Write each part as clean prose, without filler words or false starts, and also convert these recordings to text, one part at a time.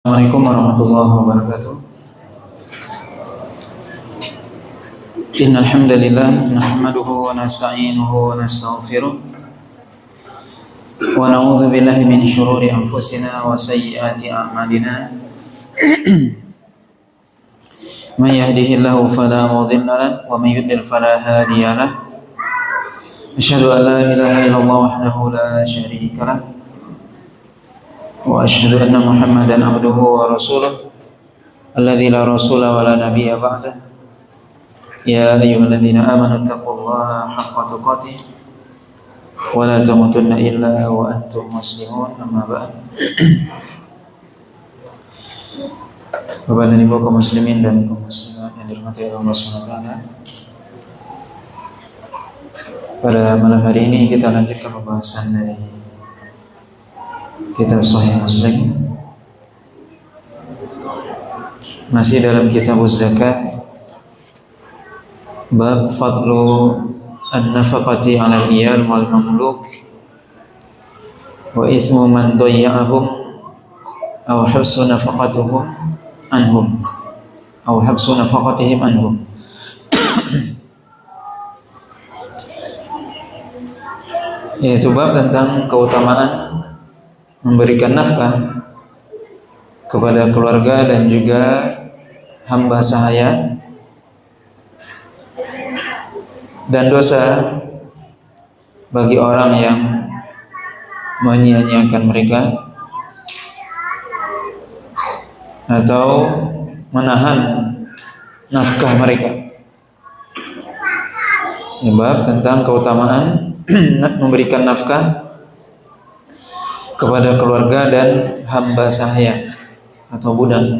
Assalamualaikum warahmatullahi wabarakatuh. Innal hamdalillah nahmaduhu wa nasta'inuhu wa nastaghfiruh wa na'udzu billahi min shururi anfusina wa sayyiati a'malina. May yahdihillahu fala mudilla lahu wa may yudlil fala hadiya lahu. Asyhadu an la ilaha illallah wahdahu la syarika lahu wa asyhadu anna Muhammadan abduhu wa rasuluh alladzi la rasula wa la nabiyya ba'dah. Ya ayyuhalladzina amanu taqullaha haqqa tuqatih wa la tamutunna illa wa antum muslimun. Amma ba'd. Bapak dan Ibu kaum muslimin dan kaum muslimat yang dirahmati Allah Subhanahu wa taala. Pada malam hari ini kita lanjutkan pembahasan dari Kitab Sahih Muslim, masih dalam Kitab Az-Zakah, bab fadlu an-nafaqati 'ala al-iyal wal mamluk wa ithmu man dayya'ahum aw habsu nafaqatuhum anhum aw habsu nafaqatihim anhum. Yaitu bab tentang keutamaan memberikan nafkah kepada keluarga dan juga hamba sahaya, dan dosa bagi orang yang menyia-nyiakan mereka atau menahan nafkah mereka. Ini bab tentang keutamaan memberikan nafkah kepada keluarga dan hamba sahaya atau budak,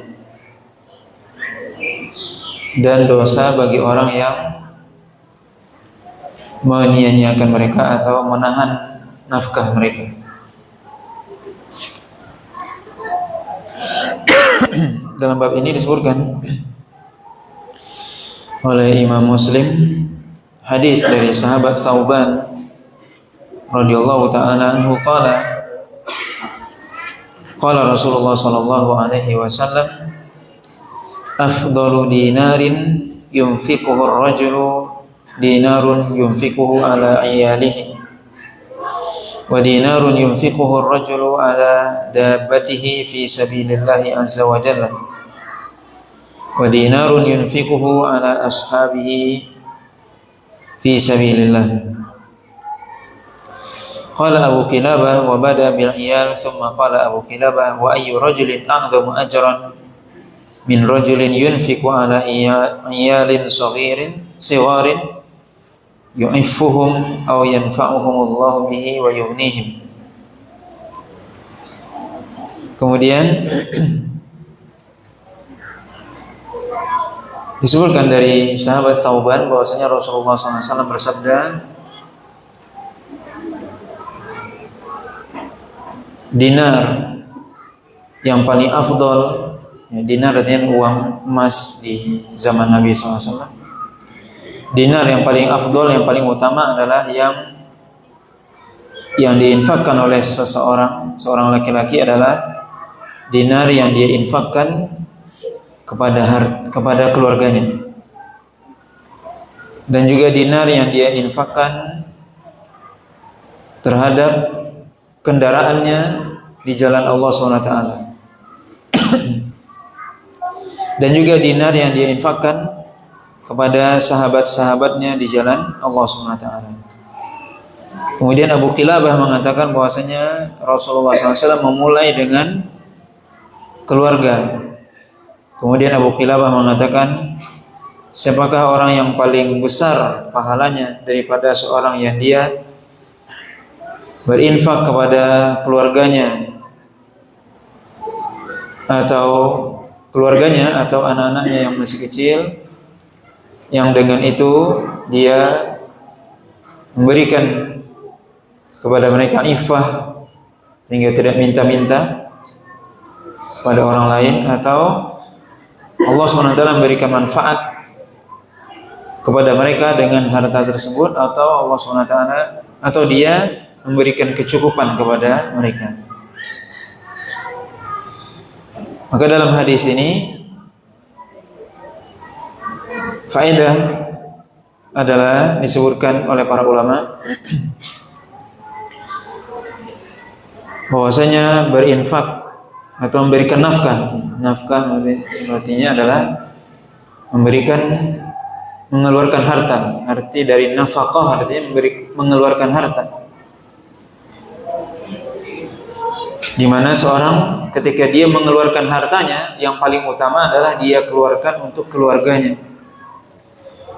dan dosa bagi orang yang menyia-nyiakan mereka atau menahan nafkah mereka. Dalam bab ini disebutkan oleh Imam Muslim hadis dari sahabat Thauban radhiyallahu ta'ala anhu qala qala Rasulullah sallallahu alaihi wasallam afdalu dinarin yunfiquhu ar-rajulu dinarun yunfiquhu ala iyalihi wa dinarun yunfiquhu ar-rajulu ala dabbatihi fi sabilillahi azza wa jalla wa dinarun yunfiquhu ala ashabihi fi sabilillah. Qala Abu Kilabah wa bada bil iyal thumma qala Abu Kilabah wa ayyu rajulin a'dhamu ajran min rajulin yunfiqu ala iyalin sigharin yu'iffuhum aw yanfa'uhum Allah bihi wa yughnihim. Kemudian disebutkan dari sahabat Thauban bahwasanya Rasulullah SAW bersabda, dinar yang paling afdol, ya, dinar artinya uang emas di zaman Nabi SAW. Dinar yang paling afdol, yang paling utama adalah yang diinfakkan oleh seorang laki-laki adalah dinar yang dia infakkan kepada keluarganya, dan juga dinar yang dia infakkan terhadap kendaraannya di jalan Allah SWT, dan juga dinar yang dia infakkan kepada sahabat-sahabatnya di jalan Allah SWT. Kemudian Abu Kilabah mengatakan bahwasanya Rasulullah SAW memulai dengan keluarga. Kemudian Abu Kilabah mengatakan, siapakah orang yang paling besar pahalanya daripada seorang yang dia berinfak kepada keluarganya atau anak-anaknya yang masih kecil, yang dengan itu dia memberikan kepada mereka ifah sehingga tidak minta-minta pada orang lain, atau Allah SWT memberikan manfaat kepada mereka dengan harta tersebut, atau Allah SWT atau dia memberikan kecukupan kepada mereka. Maka dalam hadis ini faedah adalah disebutkan oleh para ulama bahwasanya berinfak atau memberikan nafkah artinya adalah mengeluarkan harta. Arti dari nafkah artinya mengeluarkan harta. Di mana seorang ketika dia mengeluarkan hartanya, yang paling utama adalah dia keluarkan untuk keluarganya.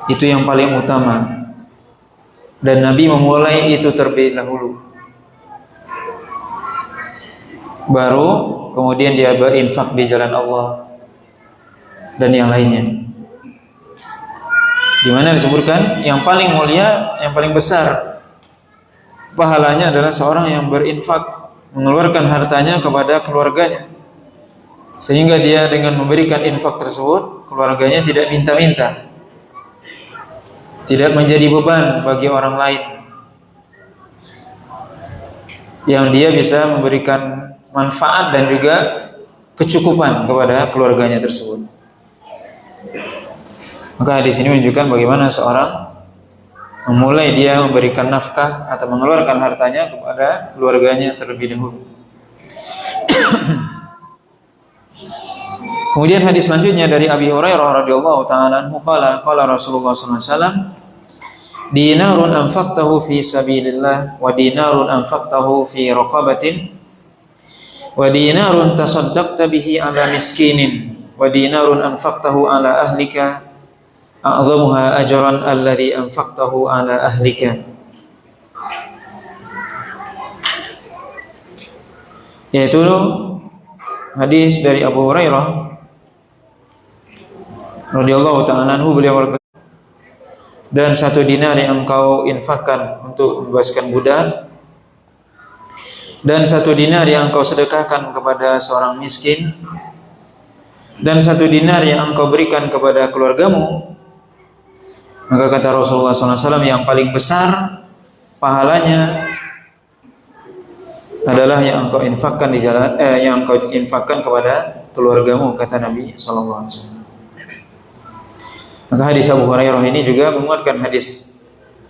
Itu yang paling utama. Dan Nabi memulai itu terlebih dahulu. Baru kemudian dia berinfak di jalan Allah dan yang lainnya. Di mana disebutkan yang paling mulia, yang paling besar pahalanya adalah seorang yang berinfak, mengeluarkan hartanya kepada keluarganya, sehingga dia dengan memberikan infak tersebut keluarganya tidak minta-minta, tidak menjadi beban bagi orang lain, yang dia bisa memberikan manfaat dan juga kecukupan kepada keluarganya tersebut. Maka hadis ini menunjukkan bagaimana seorang memulai dia memberikan nafkah atau mengeluarkan hartanya kepada keluarganya terlebih dahulu. Kemudian hadis selanjutnya dari Abi Hurairah radhiyallahu taala anhu qala Rasulullah sallallahu alaihi wasallam, dinarun anfaqtahu fi sabilillah wa dinarun anfaqtahu fi raqabatin wa dinarun tasaddaqta bihi ala miskinin wa dinarun anfaqtahu ala ahlika a'zamuha ajran alladhi anfaqtahu ala ahlika. Yaitu hadis dari Abu Hurairah radhiyallahu ta'ala anhu, beliau berkata, dan 1 dinar yang engkau infakkan untuk membebaskan budak, dan 1 dinar yang engkau sedekahkan kepada seorang miskin, dan 1 dinar yang engkau berikan kepada keluargamu, maka kata Rasulullah SAW, yang paling besar pahalanya adalah yang engkau infakkan di jalan yang engkau infakkan kepada keluargamu, kata Nabi SAW. Maka hadis Abu Hurairah ini juga menguatkan hadis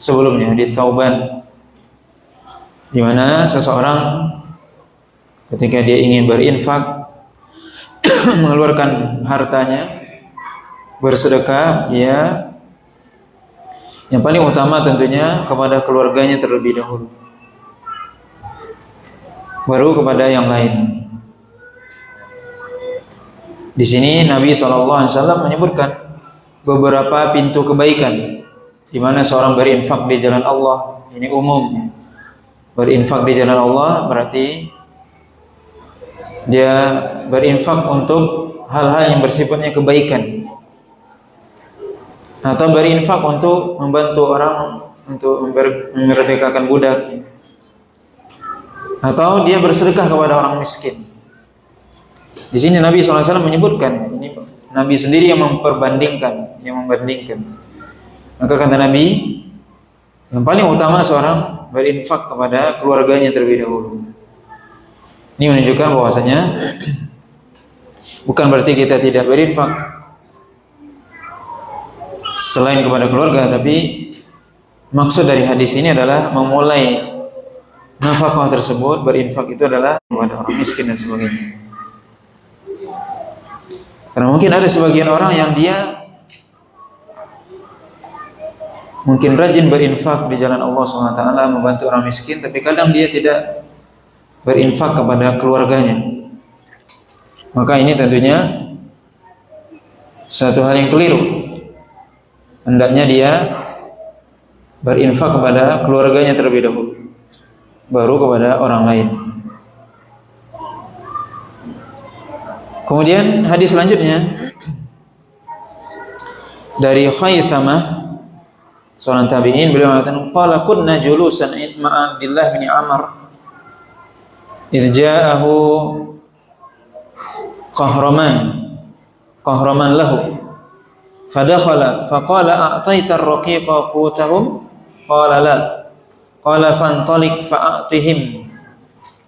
sebelumnya, hadis Thauban, di mana seseorang ketika dia ingin berinfak mengeluarkan hartanya, bersedekah, dia yang paling utama tentunya kepada keluarganya terlebih dahulu, baru kepada yang lain. Di sini Nabi SAW menyebutkan beberapa pintu kebaikan di mana seorang berinfak di jalan Allah. Ini umum. Berinfak di jalan Allah berarti dia berinfak untuk hal-hal yang bersifatnya kebaikan, atau berinfak untuk membantu orang untuk memerdekakan budak, atau dia bersedekah kepada orang miskin. Di sini Nabi SAW menyebutkan, ini Nabi sendiri yang membandingkan. Maka kata Nabi, yang paling utama seorang berinfak kepada keluarganya terlebih dahulu. Ini menunjukkan bahwasanya bukan berarti kita tidak berinfak selain kepada keluarga, tapi maksud dari hadis ini adalah memulai nafkah tersebut, berinfak itu adalah kepada orang miskin dan sebagainya. Karena mungkin ada sebagian orang yang dia mungkin rajin berinfak di jalan Allah SWT, membantu orang miskin, tapi kadang dia tidak berinfak kepada keluarganya. Maka ini tentunya satu hal yang keliru. Hendaknya dia berinfak kepada keluarganya terlebih dahulu, baru kepada orang lain. Kemudian hadis selanjutnya dari Khaythamah, seorang tabi'in, beliau mengatakan, qala kunna julusan ma'a Abdullah bin Amr idh ja'ahu qahraman lahu fadakhala faqala a'tayta ar-raqiqa qutahum qala la qala fantalik fa'atihim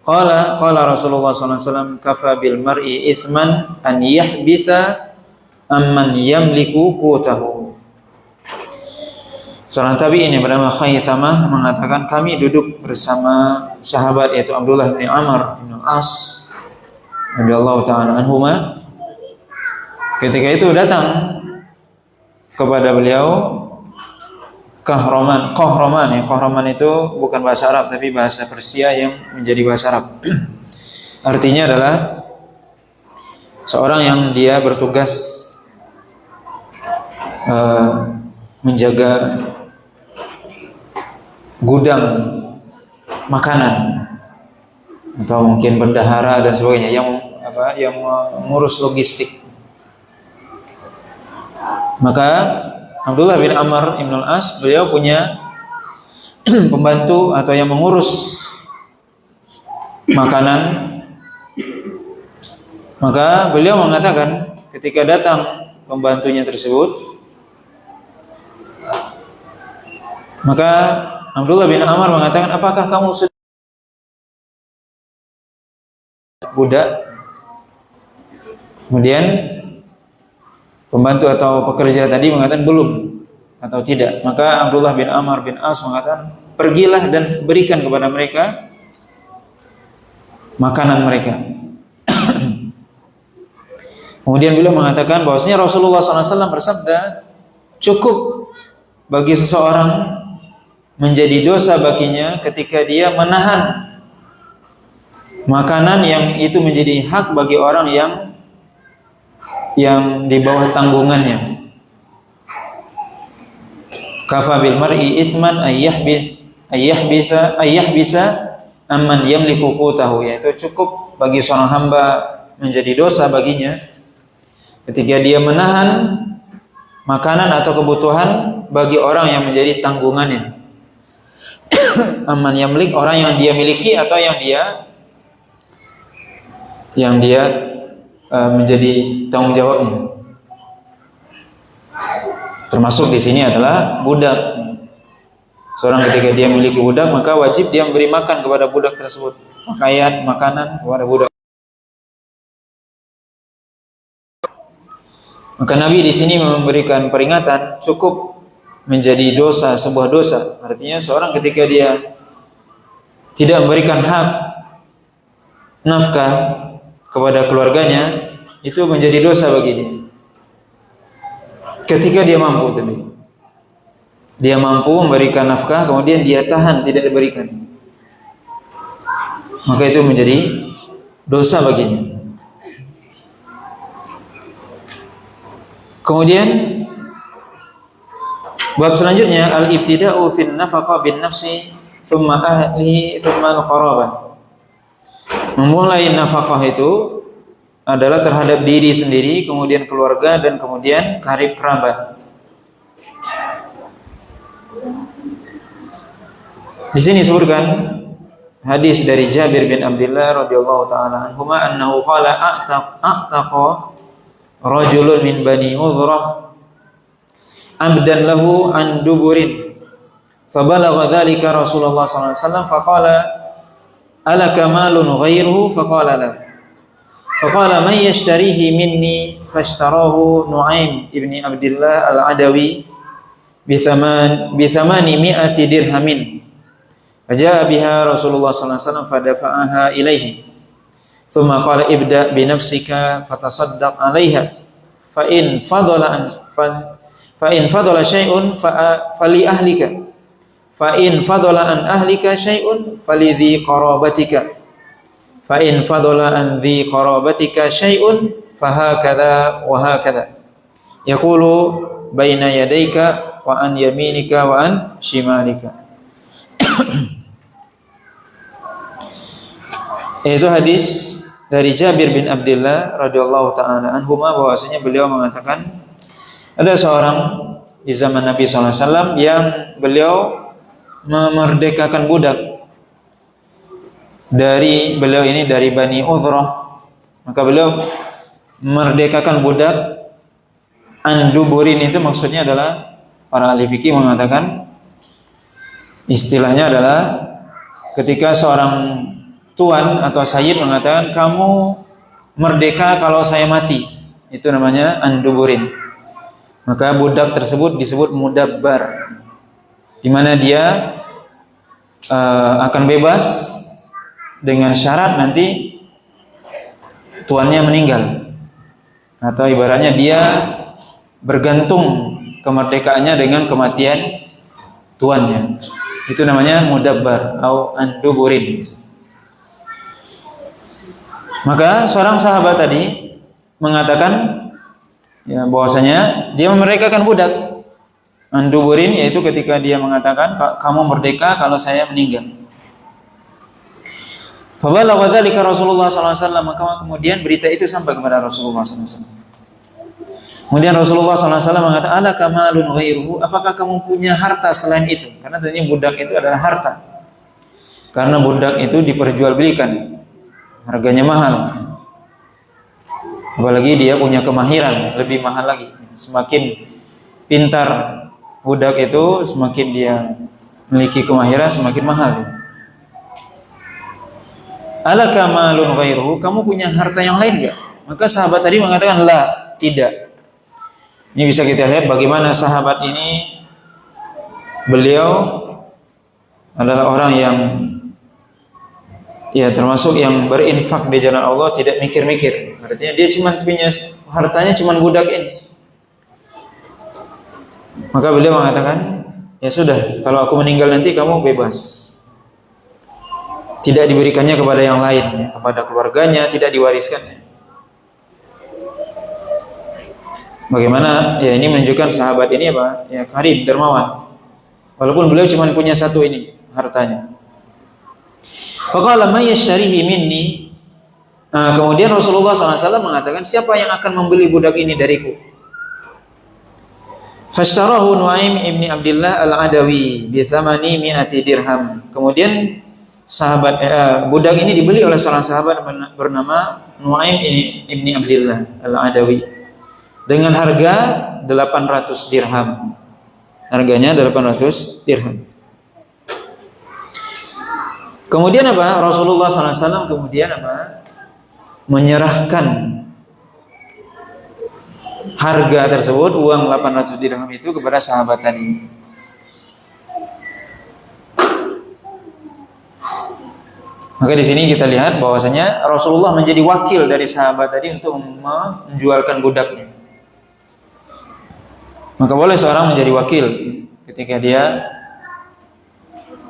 qala Rasulullah sallallahu alaihi wasallam kafa bil mar'i itsman an yahbitha amman yamliku qutahu. Seorang tabi'in yang bernama Khaythamah mengatakan, kami duduk bersama sahabat yaitu Abdullah bin Amr bin As radhiyallahu ta'ala anhuma. Ketika itu datang kepada beliau Qahraman ya. Qahraman itu bukan bahasa Arab tapi bahasa Persia yang menjadi bahasa Arab. Artinya adalah seorang yang dia bertugas menjaga gudang makanan atau mungkin bendahara dan sebagainya, yang mengurus logistik. Maka Abdullah bin Amr ibn al-As, beliau punya pembantu atau yang mengurus makanan. Maka beliau mengatakan ketika datang pembantunya tersebut, maka Abdullah bin Amr mengatakan, apakah kamu sudah budak? Kemudian pembantu atau pekerja tadi mengatakan belum atau tidak. Maka Abdullah bin Amr bin As mengatakan, pergilah dan berikan kepada mereka makanan mereka. Kemudian beliau mengatakan bahwasanya Rasulullah SAW bersabda, cukup bagi seseorang menjadi dosa baginya ketika dia menahan makanan yang itu menjadi hak bagi orang yang di bawah tanggungannya. Kafa bil mar'i itsman ayyahbisa amman yamliku qutahu, yaitu cukup bagi seorang hamba menjadi dosa baginya ketika dia menahan makanan atau kebutuhan bagi orang yang menjadi tanggungannya. Amman yamlik, orang yang dia miliki atau yang dia menjadi tanggung jawabnya. Termasuk di sini adalah budak. Seorang ketika dia memiliki budak, maka wajib dia memberi makan kepada budak tersebut, pakaian, makanan kepada budak. Maka Nabi di sini memberikan peringatan, cukup menjadi dosa, sebuah dosa. Artinya seorang ketika dia tidak memberikan hak nafkah kepada keluarganya, itu menjadi dosa bagi dia. Ketika dia mampu tadi, dia mampu memberikan nafkah, kemudian dia tahan tidak diberikan, maka itu menjadi dosa baginya. Kemudian bab selanjutnya, al-ibtida'u fin nafaqah bin nafsi thumma ahlihi thumma al-qarabah. Memulai nafkah itu adalah terhadap diri sendiri, kemudian keluarga, dan kemudian karib kerabat. Di sini disebutkan hadis dari Jabir bin Abdullah radhiyallahu taala anhuma annahu qala a'taqa rajulun min bani Udhrah abdan lahu an duburin fabalagha dhalika Rasulullah sallallahu alaihi wasallam faqala alaka malun ghairuhu faqala la faqala man yashtarihi minni fashtarahu Nu'aim ibni Abdullah al-Adawi bi thamani mi'ati dirhamin faja'a biha Rasulullah sallallahu alaihi wasallam fadafa'aha ilaihi thumma qala ibda' bi nafsika fatasaddaq 'alaiha fa in fadala syai'un fali ahlika fa in fadala an ahlika syai'un fali dhi qarabatika fa in fadala an dhi qarabatika syai'un fahakadha wa hakadha yaqulu baina yadayka wa an yaminika wa an shimalika. Itu hadis dari Jabir bin Abdullah radhiyallahu taala anhuma, bahwasanya beliau mengatakan ada seorang di zaman Nabi sallallahu alaihi wasallam yang beliau memerdekakan budak dari beliau ini dari Bani Udhrah. Maka beliau memerdekakan budak. Anduburin itu maksudnya adalah, para ahli fikih mengatakan istilahnya adalah ketika seorang tuan atau sayyid mengatakan kamu merdeka kalau saya mati, itu namanya anduburin. Maka budak tersebut disebut mudabbar, di mana dia akan bebas dengan syarat nanti tuannya meninggal, atau ibaratnya dia bergantung kemerdekaannya dengan kematian tuannya. Itu namanya mudabbar atau anduburin. Maka seorang sahabat tadi mengatakan ya bahwasanya dia memerdekakan budak. Anduburin yaitu ketika dia mengatakan kamu merdeka kalau saya meninggal. Fabalagha dzalika Rasulullah sallallahu alaihi wasallam, maka kemudian berita itu sampai kepada Rasulullah sallallahu alaihi wasallam. Kemudian Rasulullah SAW mengatakan, ala kamalun ghairuhu, apakah kamu punya harta selain itu? Karena tentunya budak itu adalah harta. Karena budak itu diperjualbelikan, harganya mahal. Apalagi dia punya kemahiran, lebih mahal lagi. Semakin pintar budak itu, semakin dia memiliki kemahiran, semakin mahal. Ala kamalun ghairuhu, kamu punya harta yang lain enggak? Maka sahabat tadi mengatakan, la, tidak. Ini bisa kita lihat bagaimana sahabat ini, beliau adalah orang yang ya termasuk yang berinfak di jalan Allah, tidak mikir-mikir. Artinya dia cuma punya hartanya cuma budak ini. Maka beliau mengatakan, ya sudah, kalau aku meninggal nanti kamu bebas. Tidak diberikannya kepada yang lain, ya, kepada keluarganya, tidak diwariskannya. Bagaimana? Ya ini menunjukkan sahabat ini apa? Ya karim, dermawan. Walaupun beliau cuma punya satu ini hartanya. Faqala may yashtarihi minni. Nah, kemudian Rasulullah SAW mengatakan, siapa yang akan membeli budak ini dariku? Fashtarahu Nuaim ibni Abdullah al-Adawi bi thamani mi'ati dirham. Kemudian sahabat budak ini dibeli oleh seorang sahabat bernama Nuaim ibni Abdullah al-Adawi dengan harga 800 dirham. Harganya 800 dirham. Kemudian apa? Rasulullah SAW kemudian apa? Menyerahkan harga tersebut, uang 800 dirham itu kepada sahabat tadi. Maka di sini kita lihat bahwasanya Rasulullah menjadi wakil dari sahabat tadi untuk menjualkan budaknya. Maka boleh seorang menjadi wakil ketika dia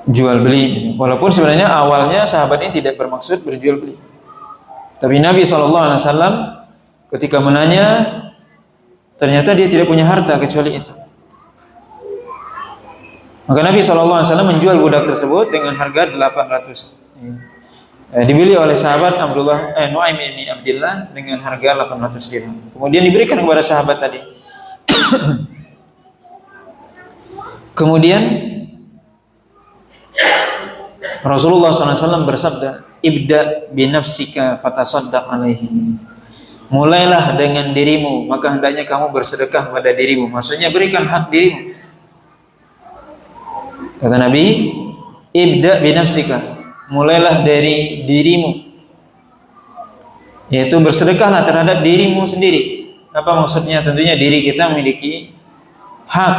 jual beli. Walaupun sebenarnya awalnya sahabat ini tidak bermaksud berjual beli. Tapi Nabi SAW ketika menanya, ternyata dia tidak punya harta kecuali itu. Maka Nabi SAW menjual budak tersebut dengan harga 800. Dibeli oleh sahabat Nuaim bin Abdullah dengan harga 800 dirham. Kemudian diberikan kepada sahabat tadi. Kemudian Rasulullah SAW bersabda, ibda binafsika fatasaddaq alaihi. Mulailah dengan dirimu, maka hendaknya kamu bersedekah pada dirimu. Maksudnya berikan hak dirimu. Kata Nabi, ibda binafsika, mulailah dari dirimu, yaitu bersedekahlah terhadap dirimu sendiri. Apa maksudnya? Tentunya diri kita memiliki hak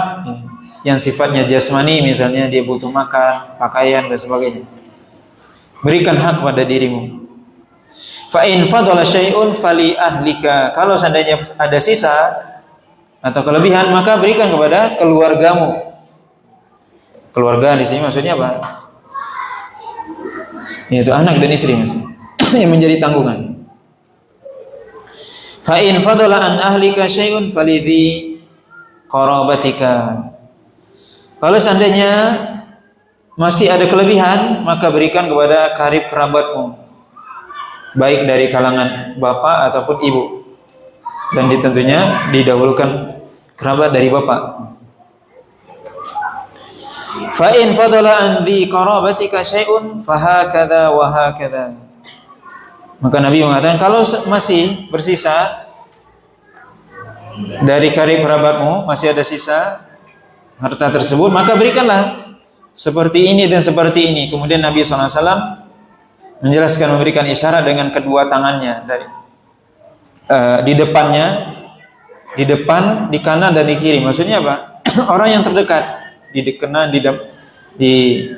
yang sifatnya jasmani, misalnya dia butuh makan, pakaian dan sebagainya. Berikan hak pada dirimu. Fa in fadala syai'un fali ahlika. Kalau seandainya ada sisa atau kelebihan, maka berikan kepada keluargamu. Keluarga di sini maksudnya apa? Yaitu anak dan istri maksudnya. Yang menjadi tanggungan. Fa in fadala an ahlika syai'un falidhi qarabatika. Kalau seandainya masih ada kelebihan, maka berikan kepada karib kerabatmu, baik dari kalangan bapak ataupun ibu. Dan tentunya didahulukan kerabat dari bapak. Fa in fadala an dhi qarabatika syai'un fahakadha wa hakadha. Maka Nabi mengatakan, kalau masih bersisa dari karib kerabatmu, masih ada sisa harta tersebut, maka berikanlah seperti ini dan seperti ini. Kemudian Nabi SAW menjelaskan, memberikan isyarat dengan kedua tangannya dari di depannya, di depan, di kanan dan di kiri. Maksudnya apa? Orang yang terdekat di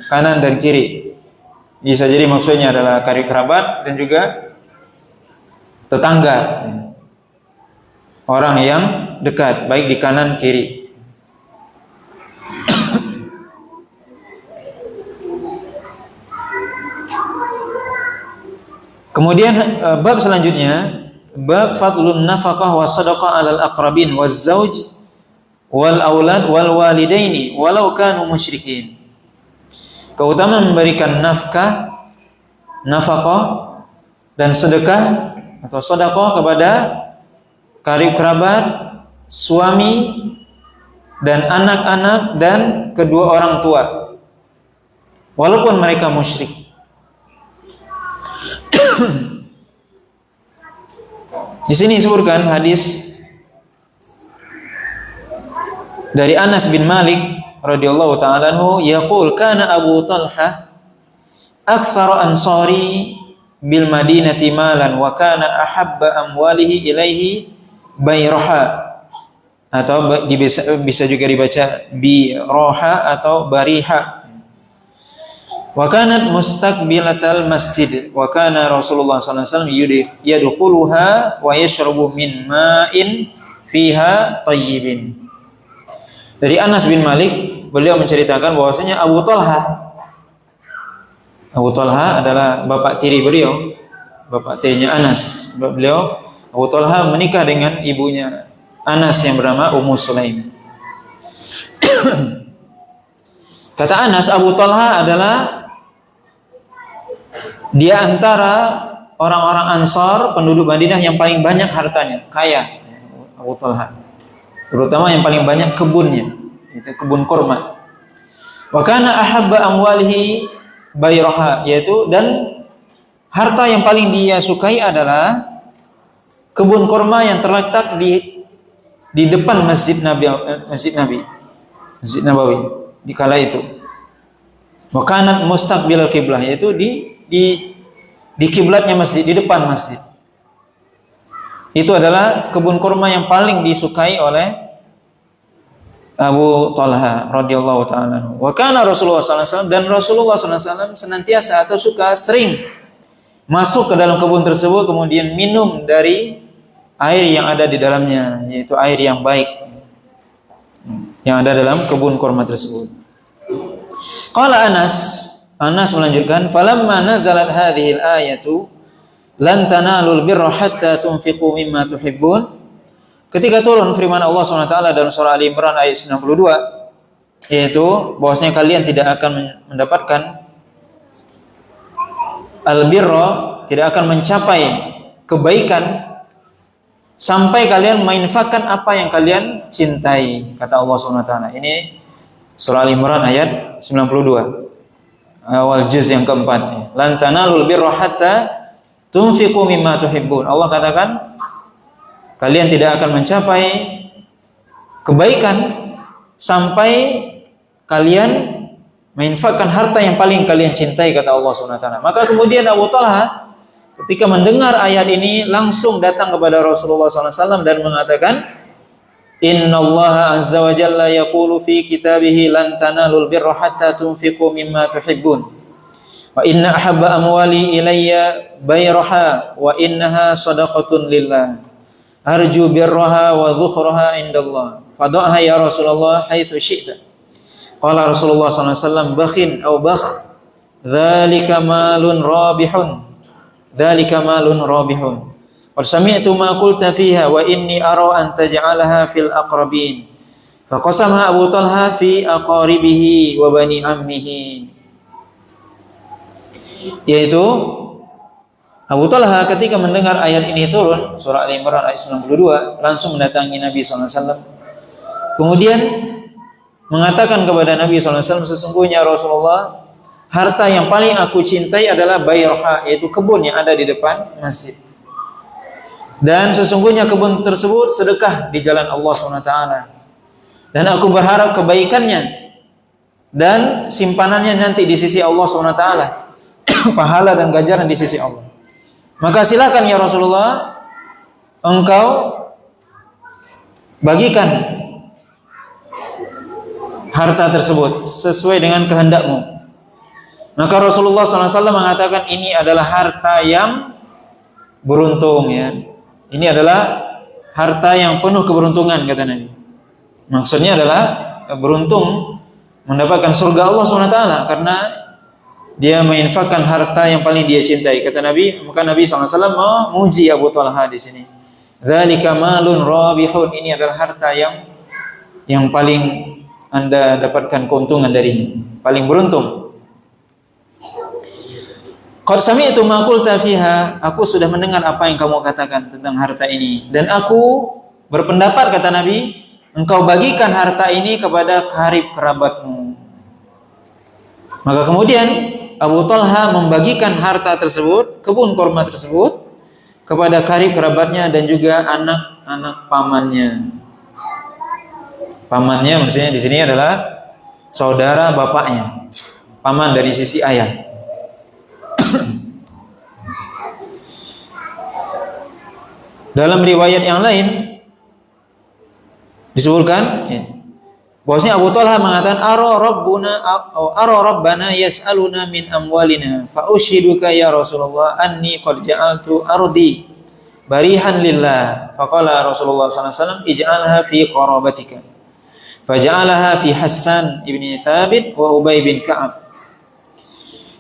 kanan dan kiri. Bisa jadi maksudnya adalah karib kerabat dan juga tetangga. Orang yang dekat baik di kanan kiri. Kemudian bab selanjutnya, bab fadlun nafaqah wa sadaqah 'alal aqrabin waz zauj wal aulad wal walidaini walau kanu musyrikin. Keutamaan memberikan nafkah, nafaqah dan sedekah atau sedekah kepada karib kerabat, suami dan anak-anak dan kedua orang tua walaupun mereka musyrik. Di sini disebutkan hadis dari Anas bin Malik radhiyallahu ta'ala anhu, yaqul kana Abu Talha aktsara ansari bil Madinati malan wa kana ahabba amwalihi ilaihi Bayraha, atau bisa juga dibaca Biroha atau Bariha. Wa kanat mustaqbilatal masjid wa kana Rasulullah sallallahu alaihi wasallam yadkhuluha wa yashrabu min ma'in fiha tayyibin. Dari Anas bin Malik, beliau menceritakan bahwasanya Abu Talha adalah bapak tiri beliau, bapak tirinya Anas. Beliau Abu Talha menikah dengan ibunya Anas yang bernama Ummu Sulaim. Kata Anas, Abu Talha adalah dia antara orang-orang Ansar penduduk Madinah yang paling banyak hartanya, kaya. Abu Talha, terutama yang paling banyak kebunnya, itu kebun kurma. Wa kana ahabba amwalihi Bayraha, yaitu dan harta yang paling dia sukai adalah kebun kurma yang terletak di depan Masjid Nabawi di kala itu. Wa kanat mustaqbilal qiblah, yaitu di kiblatnya masjid, di depan masjid. Itu adalah kebun kurma yang paling disukai oleh Abu Talha radhiyallahu ta'ala. Wa kana Rasulullah sallallahu alaihi wasallam, dan Rasulullah sallallahu alaihi wasallam senantiasa atau suka sering masuk ke dalam kebun tersebut kemudian minum dari air yang ada di dalamnya, yaitu air yang baik yang ada dalam kebun kurma tersebut. Qala Anas melanjutkan, falamma nazalat hadhil ayatu lan tanalul birra hatta tunfiqu mimma tuhibbun. Ketika turun firman Allah SWT dalam surah Ali Imran ayat 92, yaitu bahwasanya kalian tidak akan mendapatkan albirra, tidak akan mencapai kebaikan sampai kalian menginfakkan apa yang kalian cintai, kata Allah SWT. Ini surah Ali Imran ayat 92. Awal juz yang keempat. Lan tanalul birra hatta tunfiqu mimma tuhibbun. Allah katakan kalian tidak akan mencapai kebaikan sampai kalian menginfakkan harta yang paling kalian cintai, kata Allah SWT. Maka kemudian Abu Talha ketika mendengar ayat ini langsung datang kepada Rasulullah SAW dan mengatakan, Innallaha azza wa jalla yaqulu fi kitabihi lan tanalul birra hatta tunfiqu mimma tuhibbun. Wa inna ahabba amwali ilayya bayraha wa innaha sadaqatun lillah. Arju birraha wa dhukhraha indallah. Fadhaha ya Rasulullah haitsu syi'ta. Qala Rasulullah sallallahu alaihi wasallam bakhin aw bakh dzalika malun rabihun. Dzalika malun rabihun. Qad sami'tu ma qulta fiha wa inni ara an taj'alaha fil aqrabin. Faqasamaha Abu Talha fi aqaribihi wa bani ammihi. Yaitu Abu Talha ketika mendengar ayat ini turun, surah Ali Imran ayat 92, langsung mendatangi Nabi sallallahu alaihi wasallam. Kemudian mengatakan kepada Nabi sallallahu alaihi wasallam, sesungguhnya Rasulullah, harta yang paling aku cintai adalah Bayraha, yaitu kebun yang ada di depan masjid. Dan sesungguhnya kebun tersebut sedekah di jalan Allah SWT. Dan aku berharap kebaikannya dan simpanannya nanti di sisi Allah SWT. pahala dan ganjaran di sisi Allah. Maka silakan ya Rasulullah, engkau bagikan harta tersebut sesuai dengan kehendakmu. Maka Rasulullah SAW mengatakan ini adalah harta yang beruntung ya. Ini adalah harta yang penuh keberuntungan kata Nabi. Maksudnya adalah beruntung mendapatkan surga Allah SWT karena dia menginfakkan harta yang paling dia cintai kata Nabi. Maka Nabi SAW memuji Abu Talha di sini. Dzalika malun rabihun, ini adalah harta yang paling Anda dapatkan keuntungan darinya, paling beruntung. Qad sami'tu ma qulta fiha, aku sudah mendengar apa yang kamu katakan tentang harta ini, dan aku berpendapat kata Nabi, engkau bagikan harta ini kepada karib kerabatmu. Maka kemudian Abu Talha membagikan harta tersebut, kebun kurma tersebut, kepada karib kerabatnya dan juga anak-anak pamannya. Pamannya maksudnya di sini adalah saudara bapaknya, paman dari sisi ayah. Dalam riwayat yang lain disebutkan bahwasanya Abu Talha mengatakan ara rabbana yas'aluna min amwalina fa ushiduka ya Rasulullah anni qad ja'altu ardi barihan lillah. Faqala Rasulullah sallallahu alaihi wasallam ij'alha fi qarabatika. Faja'alaha fi Hassan ibni Thabit wa Ubay bin Ka'ab.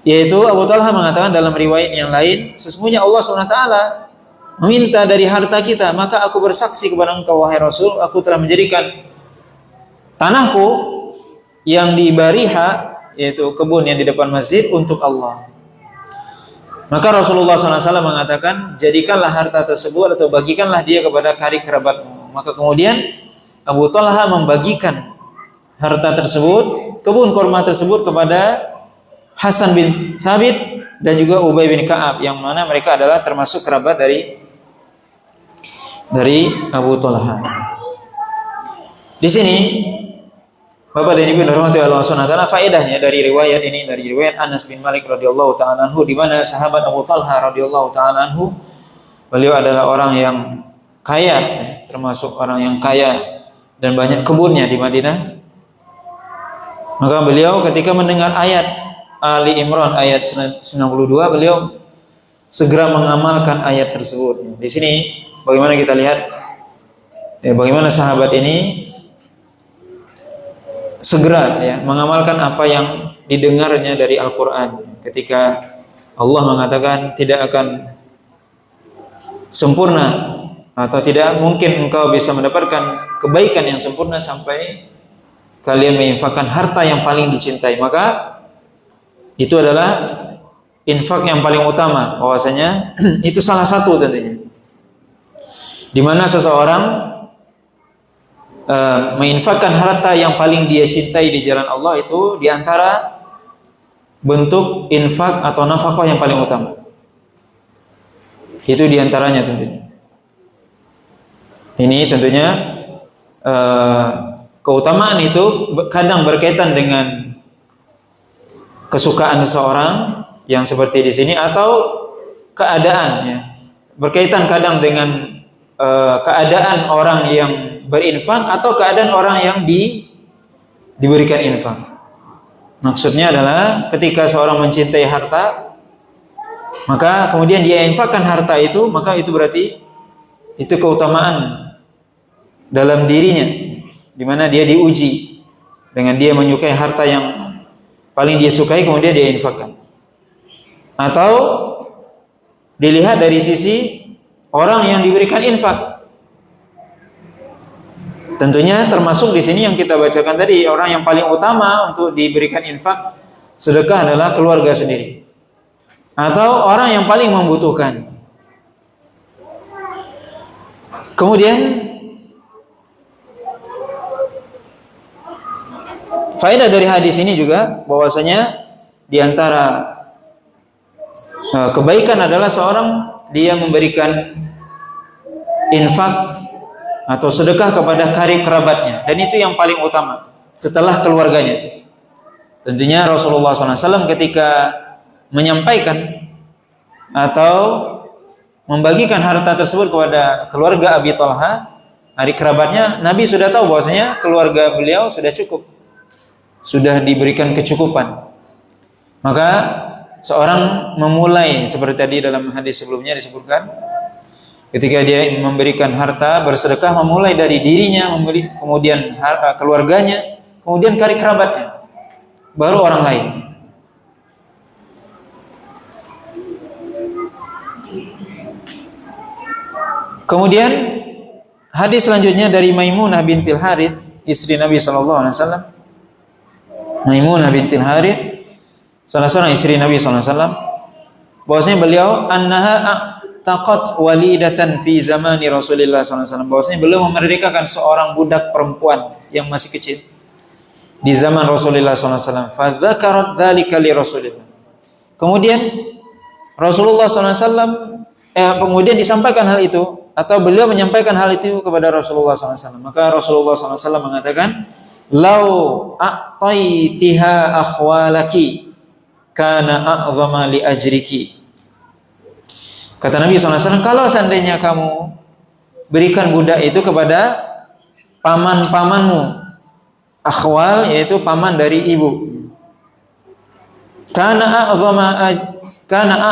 Yaitu Abu Talha mengatakan dalam riwayat yang lain, sesungguhnya Allah SWT meminta dari harta kita, maka aku bersaksi kepada engkau wahai Rasul, aku telah menjadikan tanahku yang di Bariha, yaitu kebun yang di depan masjid, untuk Allah. Maka Rasulullah SAW mengatakan, jadikanlah harta tersebut atau bagikanlah dia kepada karib kerabatmu. Maka kemudian Abu Talha membagikan harta tersebut, kebun kurma tersebut kepada Hasan bin Thabit dan juga Ubay bin Ka'ab, yang mana mereka adalah termasuk kerabat dari Abu Talha. Di sini Bapak dan Ibu dirahmati Allah Subhanahu wa taala, faedahnya dari riwayat ini, dari riwayat Anas bin Malik radhiyallahu taala anhu, di mana sahabat Abu Talha radhiyallahu taala anhu, beliau adalah orang yang kaya, termasuk orang yang kaya dan banyak kebunnya di Madinah. Maka beliau ketika mendengar ayat Ali Imran ayat 92, beliau segera mengamalkan ayat tersebut. Di sini bagaimana kita lihat bagaimana sahabat ini segera mengamalkan apa yang didengarnya dari Al-Quran. Ketika Allah mengatakan tidak akan sempurna atau tidak mungkin engkau bisa mendapatkan kebaikan yang sempurna sampai kalian menginfakkan harta yang paling dicintai, maka itu adalah infak yang paling utama. Bahwasanya itu salah satu tentunya di mana seseorang menginfakkan harta yang paling dia cintai di jalan Allah, itu diantara bentuk infak atau nafkah yang paling utama. Itu diantaranya tentunya. Ini tentunya keutamaan itu kadang berkaitan dengan kesukaan seseorang yang seperti di sini, atau keadaan berkaitan kadang dengan keadaan orang yang berinfak atau keadaan orang yang diberikan infak. Maksudnya adalah ketika seorang mencintai harta, maka kemudian dia infakkan harta itu, maka itu berarti itu keutamaan dalam dirinya, di mana dia diuji dengan dia menyukai harta yang paling dia sukai, kemudian dia infakkan. Atau dilihat dari sisi orang yang diberikan infak. Tentunya termasuk di sini yang kita bacakan tadi, orang yang paling utama untuk diberikan infak sedekah adalah keluarga sendiri, atau orang yang paling membutuhkan. Kemudian faedah dari hadis ini juga bahwasanya di antara kebaikan adalah seorang dia memberikan infak atau sedekah kepada karib kerabatnya, dan itu yang paling utama setelah keluarganya. Tentunya Rasulullah SAW ketika menyampaikan atau membagikan harta tersebut kepada keluarga Abi Thalha, adik kerabatnya, Nabi sudah tahu bahwasanya keluarga beliau sudah cukup, sudah diberikan kecukupan. Maka seorang memulai seperti tadi dalam hadis sebelumnya disebutkan, ketika dia memberikan harta, bersedekah memulai dari dirinya, kemudian keluarganya, kemudian karib kerabatnya, baru orang lain. Kemudian hadis selanjutnya dari Maimunah bintil Harith, istri Nabi sallallahu alaihi wasallam. Maimunah bintil Harith, salah seorang istri Nabi sallallahu alaihi wasallam, bahwasanya beliau annaha taqat walidatan fi zamani Rasulillah sallallahu alaihi wasallam, bahwasanya beliau memerdekakan seorang budak perempuan yang masih kecil di zaman Rasulullah sallallahu alaihi wasallam. Fa dzakarat dzalika li Rasulillah. Kemudian Rasulullah sallallahu alaihi wasallam kemudian disampaikan hal itu, atau beliau menyampaikan hal itu kepada Rasulullah SAW. Maka Rasulullah SAW mengatakan, "Lau a'taitiha akhwalaki kana a'zama li ajriki." Kata Nabi SAW, kalau seandainya kamu berikan budak itu kepada paman-pamanmu, akhwal yaitu paman dari ibu, kana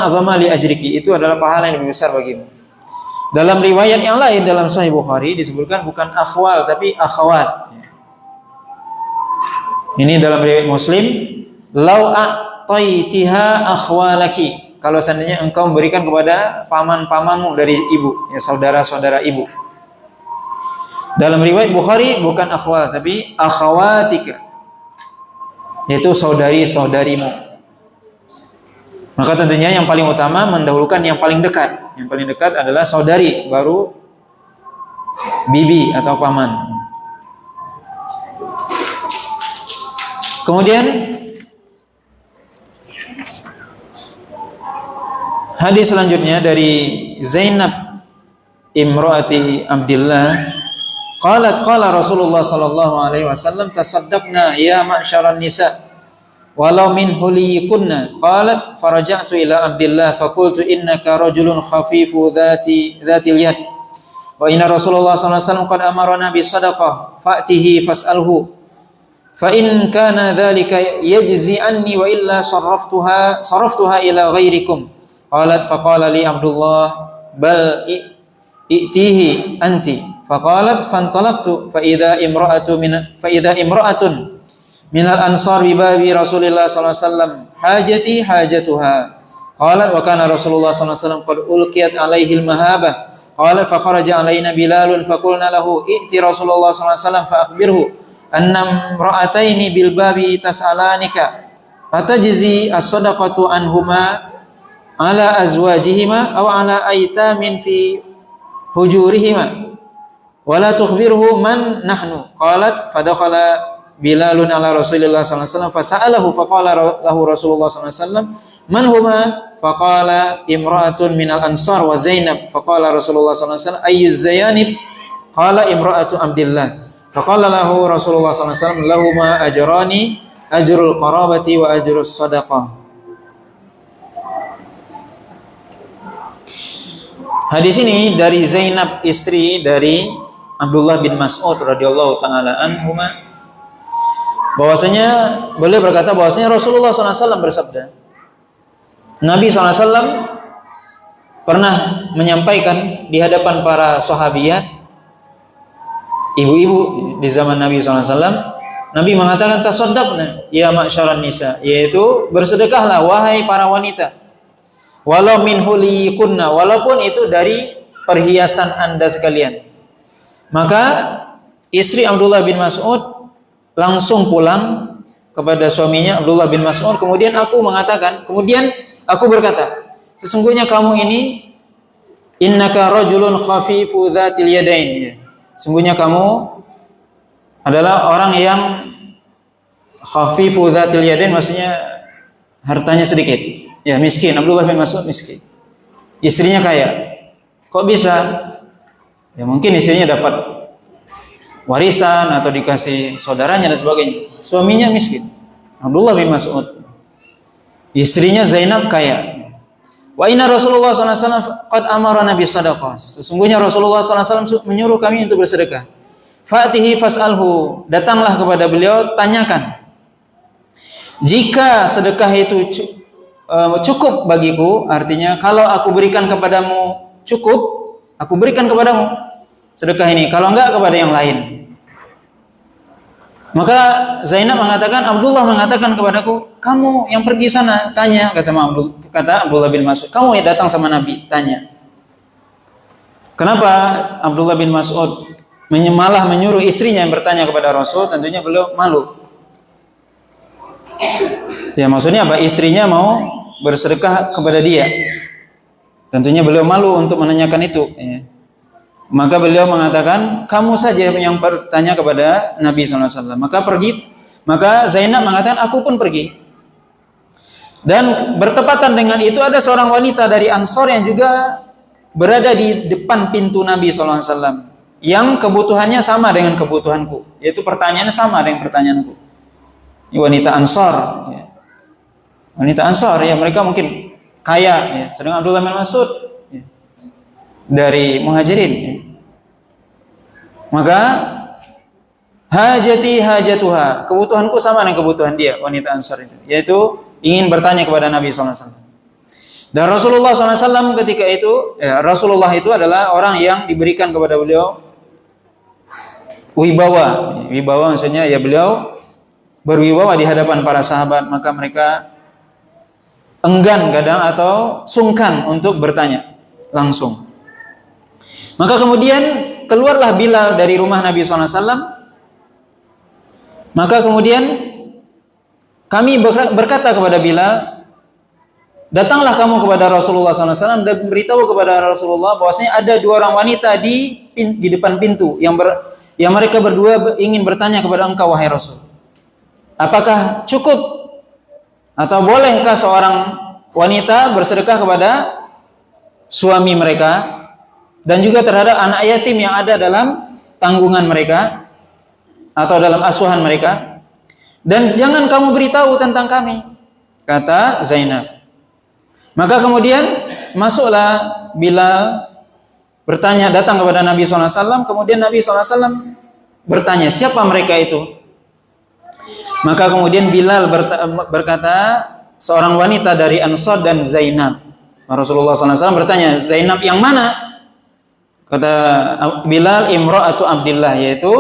a'zama li ajriki, itu adalah pahala yang lebih besar bagimu. Dalam riwayat yang lain dalam Sahih Bukhari disebutkan bukan akhwal tapi akhwat. Ini dalam riwayat Muslim, lau a'taitiha akhwalaki, kalau seandainya engkau memberikan kepada paman-pamanmu dari ibu, ya saudara-saudara ibu. Dalam riwayat Bukhari bukan akhwal tapi akhawatika, yaitu saudari-saudarimu. Maka tentunya yang paling utama mendahulukan yang paling dekat. Yang paling dekat adalah saudari, baru bibi atau paman. Kemudian hadis selanjutnya dari Zainab imraati Abdullah, qalat qala Rasulullah sallallahu alaihi wasallam, tasaddaqna ya ma'syaran nisa walau min hulikunna. Qalat faraja'tu ila Abdillah faqultu innaka rajulun khafifu dhatil yad wa inna Rasulullah sallallahu alaihi wasallam qad amarna bi sadaqah fa'tihi fas'alhu fa in kana dhalika yajzi anni wa illa saraftuha ila ghairikum. Qalat faqala li Abdullah bal i'tihi anti. Faqalat fantalaqtu fa idza imra'atun minal ansar bi babi Rasulillah sallallahu alaihi wasallam hajati hajatuha. Qalat wa kana Rasulullah sallallahu alaihi wasallam qad ulqiyat alaihi al-mahabah. Qalat fa kharaja alaina Bilalun fa qulna lahu i'ti Rasulullah sallallahu alaihi wasallam fa akhbirhu anna imra'ataini bil babi tas'alanika fatajzi as-sadaqatu anhuma ala azwajihima aw ala aitamin fi hujurihima wa la tukhbirhu man nahnu. Qalat fadakhala Bilalun ala Rasulillah sallallahu alaihi wasallam fasa'alahu faqala lahu Rasulullah sallallahu alaihi wasallam man huma, faqala imra'atun minal ansar wa Zainab. Faqala Rasulullah sallallahu alaihi wasallam ayyuz zayanib, qala imra'atu Abdillah. Faqala lahu Rasulullah sallallahu alaihi wasallam lahuma ajrani, ajrul qarabati wa ajrus sadaqah. Hadis ini dari Zainab, istri dari Abdullah bin Mas'ud radhiyallahu taala anhuma, bahwasanya beliau berkata bahwasanya Rasulullah SAW bersabda, Nabi SAW pernah menyampaikan di hadapan para sahabiat, ibu-ibu di zaman Nabi SAW, Nabi mengatakan tasaddaqna ya ma'syaran nisa, yaitu bersedekahlah wahai para wanita, walau min hulikunna, walaupun itu dari perhiasan Anda sekalian. Maka istri Abdullah bin Mas'ud langsung pulang kepada suaminya Abdullah bin Mas'ud. Kemudian aku berkata, sesungguhnya kamu ini innaka rajulun khafifu dhatil yadain. Sesungguhnya kamu adalah orang yang khafifu dhatil yadain, maksudnya hartanya sedikit. Ya, miskin. Abdullah bin Mas'ud miskin. Istrinya kaya. Kok bisa? Ya mungkin istrinya dapat warisan atau dikasih saudaranya dan sebagainya. Suaminya miskin. Abdullah bin Mas'ud. Istrinya Zainab kaya. Wa inna Rasulullah SAW qad amara Nabi sadaqah. Sesungguhnya Rasulullah SAW menyuruh kami untuk bersedekah. Fa'tihi fas'alhu. Datanglah kepada beliau, tanyakan. Jika sedekah itu cukup bagiku, artinya kalau aku berikan kepadamu cukup, aku berikan kepadamu sedekah ini. Kalau enggak, kepada yang lain. Maka Zainab mengatakan, Abdullah mengatakan kepadaku, kamu yang pergi sana, tanya, kata Abdullah bin Mas'ud, kamu yang datang sama Nabi, tanya. Kenapa Abdullah bin Mas'ud malah menyuruh istrinya yang bertanya kepada Rasul? Tentunya beliau malu. Ya, maksudnya apa? Istrinya mau bersedekah kepada dia. Tentunya beliau malu untuk menanyakan itu. Ya. Maka beliau mengatakan, kamu saja yang bertanya kepada Nabi SAW. Maka Zainab mengatakan, aku pun pergi. Dan bertepatan dengan itu ada seorang wanita dari Ansor yang juga berada di depan pintu Nabi SAW, yang kebutuhannya sama dengan kebutuhanku, yaitu pertanyaannya sama dengan pertanyaanku. Ini wanita Ansor. Ya. Wanita Ansor, ya, mereka mungkin kaya. Ya. Sedangkan Abdullah bin Mas'ud dari Muhajirin. Maka hajati hajatuha, kebutuhanku sama dengan kebutuhan dia, wanita Ansar itu, yaitu ingin bertanya kepada Nabi SAW. Dan Rasulullah SAW ketika itu, Rasulullah itu adalah orang yang diberikan kepada beliau wibawa. Wibawa maksudnya ya beliau berwibawa di hadapan para sahabat, maka mereka enggan kadang atau sungkan untuk bertanya langsung. Maka kemudian keluarlah Bilal dari rumah Nabi SAW. Maka kemudian kami berkata kepada Bilal, datanglah kamu kepada Rasulullah SAW dan beritahu kepada Rasulullah bahwasanya ada dua orang wanita di depan pintu yang mereka berdua ingin bertanya kepada engkau wahai Rasul. Apakah cukup atau bolehkah seorang wanita bersedekah kepada suami mereka dan juga terhadap anak yatim yang ada dalam tanggungan mereka atau dalam asuhan mereka, dan jangan kamu beritahu tentang kami, kata Zainab. Maka kemudian masuklah Bilal bertanya, datang kepada Nabi SAW. Kemudian Nabi SAW bertanya, siapa mereka itu? Maka kemudian Bilal berkata, seorang wanita dari Ansar dan Zainab. Rasulullah SAW bertanya, Zainab yang mana? Kata Bilal, imra'atu Abdillah, yaitu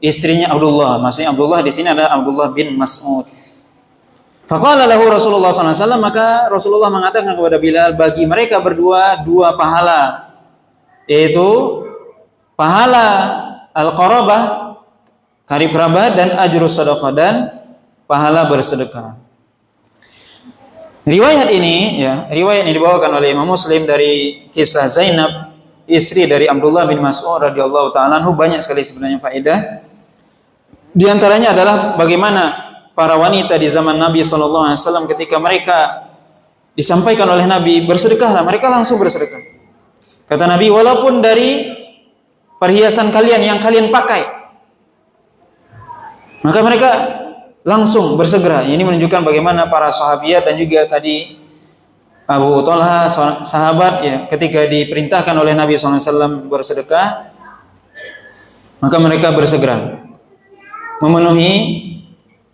istrinya Abdullah. Maksudnya Abdullah di sini adalah Abdullah bin Mas'ud. Faqala lahu Rasulullah SAW, maka Rasulullah mengatakan kepada Bilal, bagi mereka berdua dua pahala, yaitu pahala al-qarabah, karib kerabat, dan ajrus sadaqah, dan pahala bersedekah. Riwayat ini, ya, riwayat ini dibawakan oleh Imam Muslim dari kisah Zainab, istri dari Abdullah bin Mas'ud radhiyallahu ta'ala anhu. Banyak sekali sebenarnya faedah. Di antaranya adalah bagaimana para wanita di zaman Nabi SAW ketika mereka disampaikan oleh Nabi, bersedekahlah, mereka langsung bersedekah. Kata Nabi, walaupun dari perhiasan kalian yang kalian pakai, maka mereka langsung bersegera. Ini menunjukkan bagaimana para sahabiat dan juga tadi Abu Talha, sahabat, ya, ketika diperintahkan oleh Nabi SAW bersedekah, maka mereka bersegera memenuhi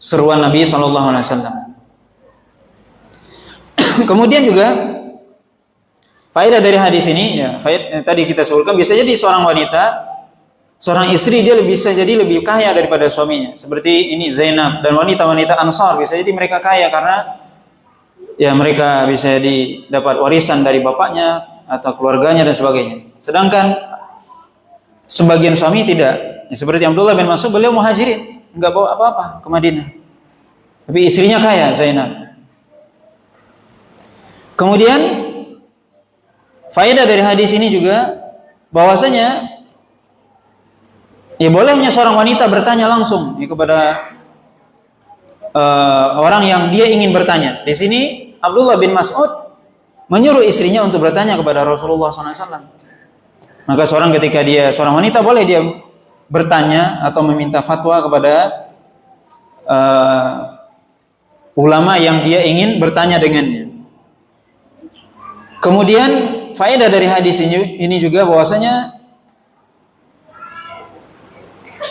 seruan Nabi SAW. Kemudian juga faedah dari hadis ini, ya, tadi kita sebutkan, bisa jadi seorang wanita, seorang istri, dia bisa jadi lebih kaya daripada suaminya. Seperti ini Zainab dan wanita-wanita Ansar, bisa jadi mereka kaya karena ya mereka bisa dapat warisan dari bapaknya atau keluarganya dan sebagainya. Sedangkan sebagian suami tidak. Ya, seperti Abdullah bin Mas'ud, beliau Muhajirin, enggak bawa apa-apa ke Madinah. Tapi istrinya kaya, Zainab. Kemudian faedah dari hadis ini juga bahwasanya ya bolehnya seorang wanita bertanya langsung ya, kepada orang yang dia ingin bertanya. Di sini Abdullah bin Mas'ud menyuruh istrinya untuk bertanya kepada Rasulullah SAW. Maka seorang wanita boleh dia bertanya atau meminta fatwa kepada ulama yang dia ingin bertanya dengannya. Kemudian faedah dari hadis ini juga bahwasanya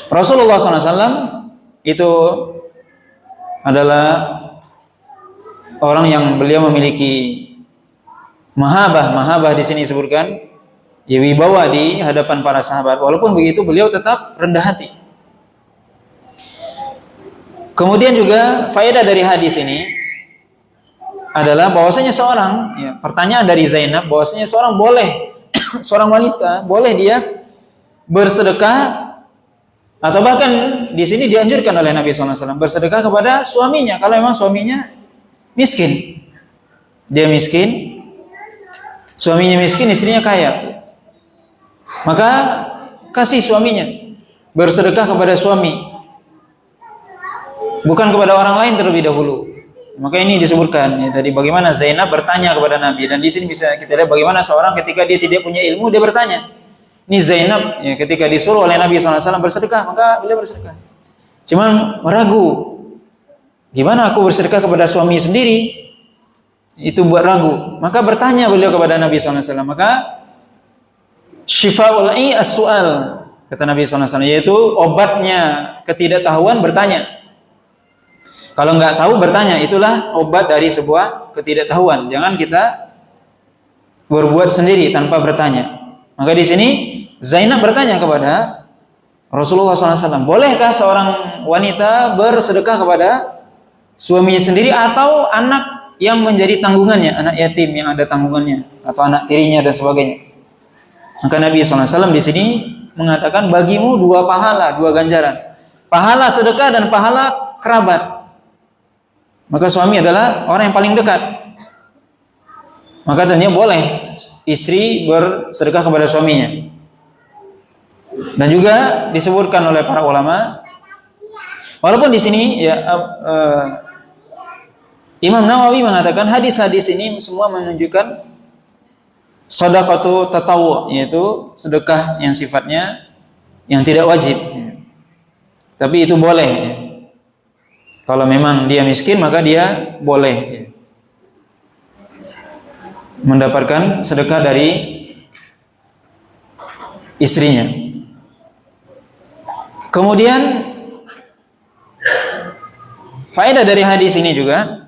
Rasulullah SAW itu adalah orang yang beliau memiliki mahabah di sini disebutkan, ya, wibawa di hadapan para sahabat. Walaupun begitu beliau tetap rendah hati. Kemudian juga faedah dari hadis ini adalah bahwasanya seorang, ya, pertanyaan dari Zainab bahwasanya seorang boleh seorang wanita boleh dia bersedekah, atau bahkan di sini dianjurkan oleh Nabi SAW bersedekah kepada suaminya kalau memang suaminya miskin. Dia miskin, suaminya miskin, istrinya kaya, maka kasih suaminya, bersedekah kepada suami, bukan kepada orang lain terlebih dahulu. Maka ini disebutkan ya, tadi bagaimana Zainab bertanya kepada Nabi, dan di sini bisa kita lihat bagaimana seorang ketika dia tidak punya ilmu dia bertanya. Ini Zainab ya, ketika disuruh oleh Nabi SAW bersedekah, maka beliau bersedekah. Cuman ragu, gimana aku bersedekah kepada suami sendiri? Itu buat ragu. Maka bertanya beliau kepada Nabi SAW. Maka syifa'ul as-su'al, kata Nabi SAW, yaitu obatnya ketidaktahuan bertanya. Kalau nggak tahu bertanya, itulah obat dari sebuah ketidaktahuan. Jangan kita berbuat sendiri tanpa bertanya. Maka di sini Zainab bertanya kepada Rasulullah SAW, bolehkah seorang wanita bersedekah kepada suaminya sendiri atau anak yang menjadi tanggungannya, anak yatim yang ada tanggungannya, atau anak tirinya dan sebagainya? Maka Nabi SAW di sini mengatakan, bagimu dua pahala, dua ganjaran, pahala sedekah dan pahala kerabat. Maka suami adalah orang yang paling dekat. Maka tentunya boleh istri bersedekah kepada suaminya. Dan juga disebutkan oleh para ulama, walaupun di sini ya Imam Nawawi mengatakan hadis-hadis ini semua menunjukkan sedekah tatawwu, yaitu sedekah yang sifatnya yang tidak wajib. Tapi itu boleh. Kalau memang dia miskin, maka dia boleh mendapatkan sedekah dari istrinya. Kemudian faedah dari hadis ini juga,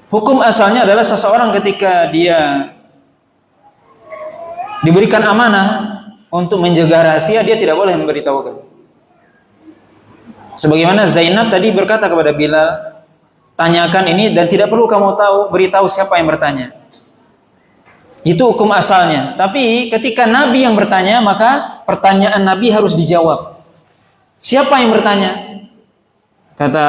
hukum asalnya adalah seseorang ketika dia diberikan amanah untuk menjaga rahasia, dia tidak boleh memberitahukan. Sebagaimana Zainab tadi berkata kepada Bilal, tanyakan ini dan tidak perlu kamu beritahu siapa yang bertanya. Itu hukum asalnya. Tapi ketika Nabi yang bertanya, maka pertanyaan Nabi harus dijawab. Siapa yang bertanya? Kata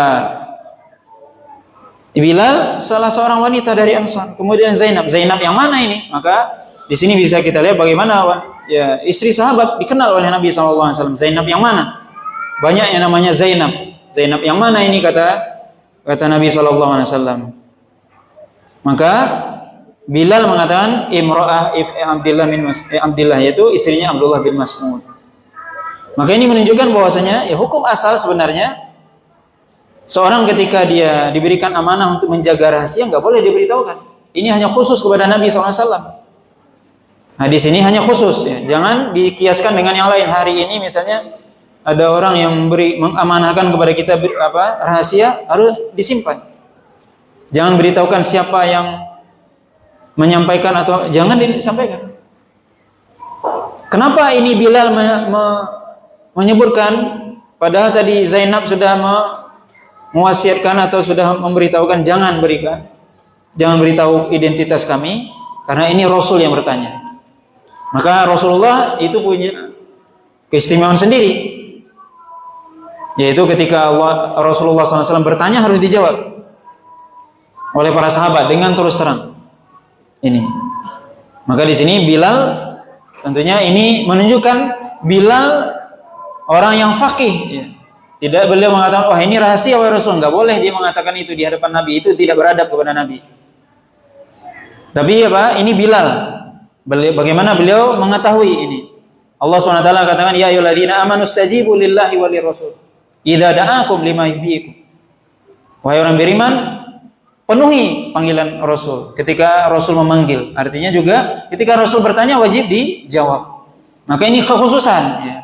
Bilal, salah seorang wanita dari Ansar. Kemudian Zainab yang mana ini? Maka di sini bisa kita lihat bagaimana ya, istri sahabat dikenal oleh Nabi SAW. Zainab yang mana? Banyak yang namanya Zainab. Zainab yang mana ini, kata Nabi SAW. Maka Bilal mengatakan Imra'ah Abdillah, yaitu istrinya Abdullah bin Mas'ud. Maka ini menunjukkan bahwasanya ya, hukum asal sebenarnya seorang ketika dia diberikan amanah untuk menjaga rahasia nggak boleh diberitahukan. Ini hanya khusus kepada Nabi SAW. Hadis ini hanya khusus ya. Jangan dikiaskan dengan yang lain. Hari ini misalnya ada orang yang mengamanahkan kepada kita rahasia, harus disimpan. Jangan beritahukan siapa yang menyampaikan atau jangan disampaikan. Kenapa ini Bilal menyebutkan padahal tadi Zainab sudah mewasiatkan atau sudah memberitahukan jangan beritahu identitas kami, karena ini Rasul yang bertanya. Maka Rasulullah itu punya keistimewaan sendiri, yaitu ketika Rasulullah SAW bertanya harus dijawab oleh para sahabat dengan terus terang. Ini. Maka di sini Bilal, tentunya ini menunjukkan Bilal orang yang faqih. Ya. Tidak beliau mengatakan, wah ini rahasia wahai Rasul. Nggak boleh dia mengatakan itu di hadapan Nabi. Itu tidak beradab kepada Nabi. Tapi ini Bilal. Bagaimana beliau mengetahui ini? Allah SWT katakan, ya ayyuhalladzina amanu stajibu lillahi wa lirrasul idza da'akum lima yuhyikum. Wahai orang beriman, penuhi panggilan Rasul ketika Rasul memanggil. Artinya juga ketika Rasul bertanya wajib dijawab. Maka ini kekhususan ya.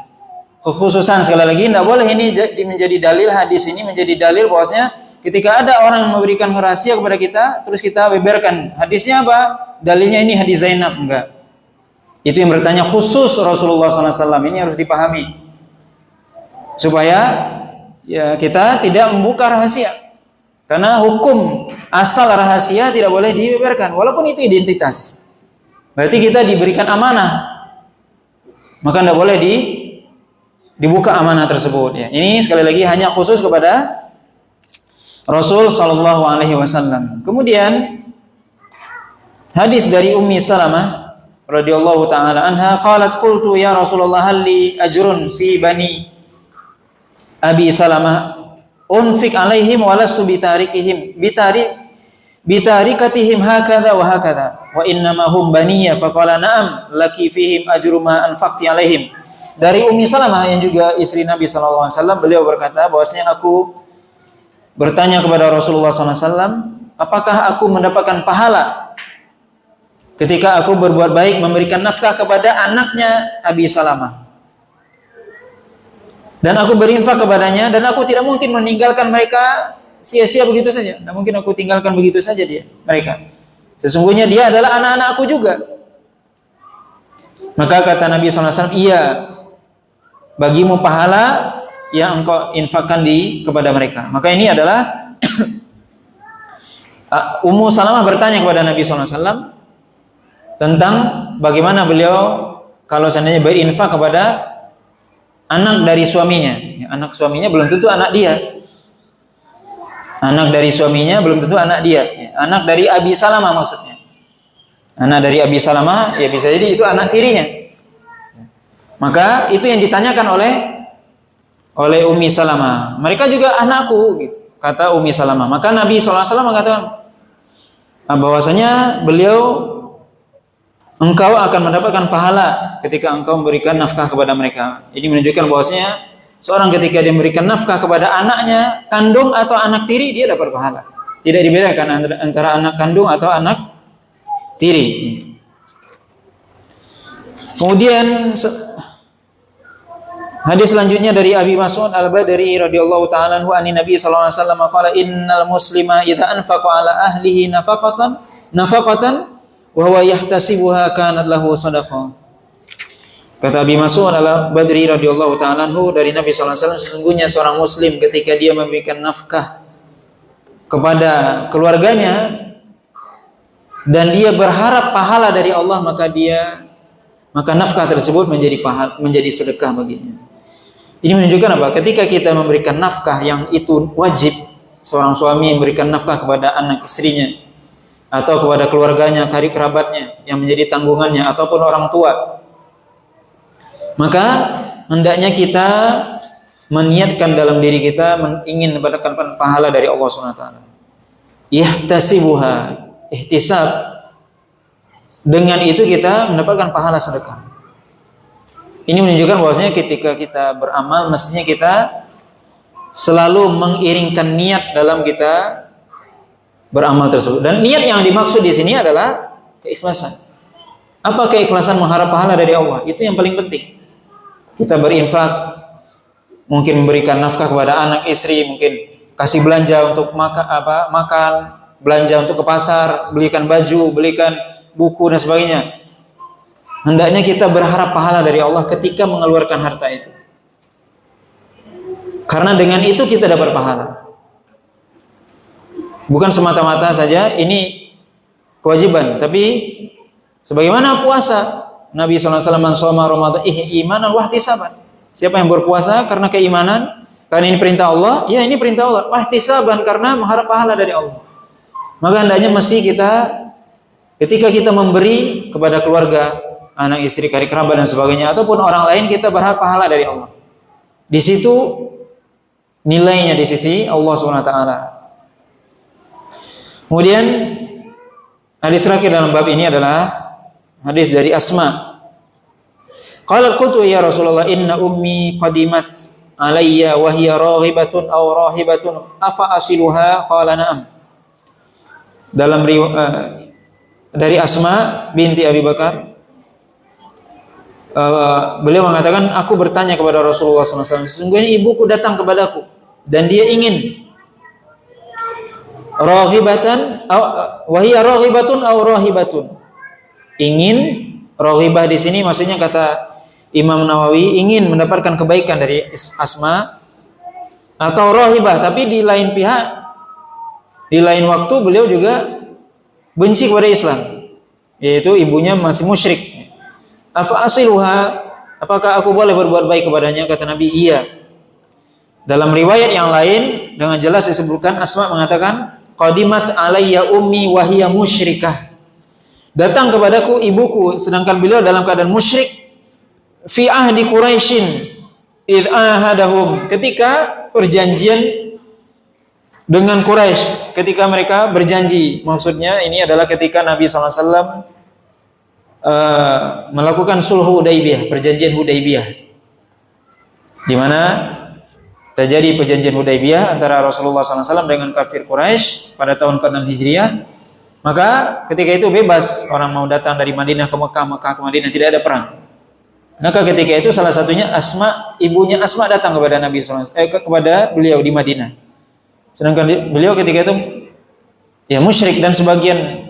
Kekhususan sekali lagi tidak boleh ini menjadi dalil, hadis ini menjadi dalil bahwasanya ketika ada orang yang memberikan rahasia kepada kita terus kita beberkan. Hadisnya apa? Dalilnya ini hadis Zainab, enggak. Itu yang bertanya khusus Rasulullah SAW. Ini harus dipahami supaya ya kita tidak membuka rahasia. Karena hukum asal rahasia tidak boleh dibeberkan, walaupun itu identitas. Berarti kita diberikan amanah, maka tidak boleh dibuka amanah tersebut. Ya. Ini sekali lagi hanya khusus kepada Rasul Sallallahu Alaihi Wasallam. Kemudian hadis dari Ummi Salamah radhiyallahu taala anha, qalat qultu ya Rasulullah hal li ajrun fi bani Abi Salamah unfik alaihim walastu bitarikihim bitarikatihim hakadha wa hakadha wa innama hum baniya faqala na'am laki fihim ajru ma anfaqti alaihim. Dari Ummi Salamah yang juga istri Nabi sallallahu alaihi wasallam, beliau berkata bahwasanya aku bertanya kepada Rasulullah sallallahu alaihi wasallam, apakah aku mendapatkan pahala ketika aku berbuat baik memberikan nafkah kepada anaknya Abi Salamah? Dan aku berinfak kepadanya, dan aku tidak mungkin meninggalkan mereka sia-sia begitu saja. Tidak mungkin aku tinggalkan begitu saja mereka. Sesungguhnya dia adalah anak-anakku juga. Maka kata Nabi SAW, iya, bagimu pahala yang engkau infakkan kepada mereka. Maka ini adalah Ummu Salamah bertanya kepada Nabi SAW tentang bagaimana beliau kalau seandainya berinfak kepada anak dari suaminya. Anak suaminya belum tentu anak dia. Anak dari suaminya belum tentu anak dia. Anak dari Abi Salamah maksudnya. Anak dari Abi Salamah ya bisa jadi itu anak tirinya. Maka itu yang ditanyakan oleh Ummi Salamah. Mereka juga anakku gitu, kata Ummi Salamah. Maka Nabi SAW mengatakan bahwasanya engkau akan mendapatkan pahala ketika engkau memberikan nafkah kepada mereka. Ini menunjukkan bahwasanya seorang ketika dia memberikan nafkah kepada anaknya kandung atau anak tiri, dia dapat pahala. Tidak dibedakan antara anak kandung atau anak tiri. Kemudian hadis selanjutnya dari Abi Mas'ud Al-Badri radhiyallahu ta'ala anhu anin Nabi sallallahu alaihi wasallam qala innal muslima idza anfaqa ala ahlihi nafaqatan wa huwa yahtasibuha kanat lahu shadaqah. Kata Abi Mas'ud Al-Badri radhiyallahu ta'ala anhu dari Nabi sallallahu alaihi wasallam, sesungguhnya seorang muslim ketika dia memberikan nafkah kepada keluarganya dan dia berharap pahala dari Allah, maka nafkah tersebut menjadi sedekah baginya. Ini menunjukkan apa? Ketika kita memberikan nafkah yang itu wajib, seorang suami memberikan nafkah kepada anak istrinya atau kepada keluarganya, karib kerabatnya yang menjadi tanggungannya ataupun orang tua, maka hendaknya kita meniatkan dalam diri kita ingin mendapatkan pahala dari Allah SWT. Ihtasibuha, ihtisab, dengan itu kita mendapatkan pahala sedekah. Ini menunjukkan bahwasanya ketika kita beramal mestinya kita selalu mengiringkan niat dalam kita beramal tersebut. Dan niat yang dimaksud di sini adalah keikhlasan. Apa keikhlasan mengharap pahala dari Allah? Itu yang paling penting. Kita berinfak, mungkin memberikan nafkah kepada anak istri, mungkin kasih belanja untuk makan, belanja untuk ke pasar, belikan baju, belikan buku dan sebagainya. Hendaknya kita berharap pahala dari Allah ketika mengeluarkan harta itu. Karena dengan itu kita dapat pahala. Bukan semata-mata saja ini kewajiban, tapi sebagaimana puasa, Nabi SAW man shoma Ramadan imanan wa ihtisaban. Siapa yang berpuasa karena keimanan, karena ini perintah Allah, ya ini perintah Allah, wa ihtisaban karena mengharap pahala dari Allah. Maka hendaknya mesti kita ketika kita memberi kepada keluarga, anak istri, karib kerabat dan sebagainya ataupun orang lain, kita berharap pahala dari Allah. Di situ nilainya di sisi Allah SWT. Kemudian hadis terakhir dalam bab ini adalah hadis dari Asma. Qalat qultu ya Rasulullah inna ummi qadimat alayya wa hiya raghibatun aw rahibatun afa asiluha?" Qala na'am. Dalam dari Asma binti Abi Bakar, beliau mengatakan, "Aku bertanya kepada Rasulullah SAW, sesungguhnya ibuku datang kepadaku dan dia ingin raghibatan wa hiya raghibatun aw rahibatun." Ingin, raghibah di sini maksudnya kata Imam Nawawi ingin mendapatkan kebaikan dari Asma, atau rahibah tapi di lain pihak, di lain waktu beliau juga benci kepada Islam, yaitu ibunya masih musyrik. "Afa asiluha?" Apakah aku boleh berbuat baik kepadanya? Kata Nabi, iya. Dalam riwayat yang lain dengan jelas disebutkan Asma mengatakan, "Qadimat alayya ummi wa hiya musyrikah." Datang kepadaku ibuku sedangkan beliau dalam keadaan musyrik. Fi ahdi Quraisyin id ahadahum, ketika perjanjian dengan Quraisy, ketika mereka berjanji. Maksudnya ini adalah ketika Nabi SAW melakukan sulh Hudaybiyah, perjanjian Hudaybiyah, di mana terjadi perjanjian Hudaybiyah antara Rasulullah SAW dengan kafir Quraisy pada tahun ke-6 Hijriah. Maka ketika itu bebas orang mau datang dari Madinah ke Mekah, Mekah ke Madinah, tidak ada perang. Maka ketika itu salah satunya Asma, ibunya Asma datang kepada Nabi SAW, kepada beliau di Madinah. Sedangkan beliau ketika itu ya musyrik, dan sebagian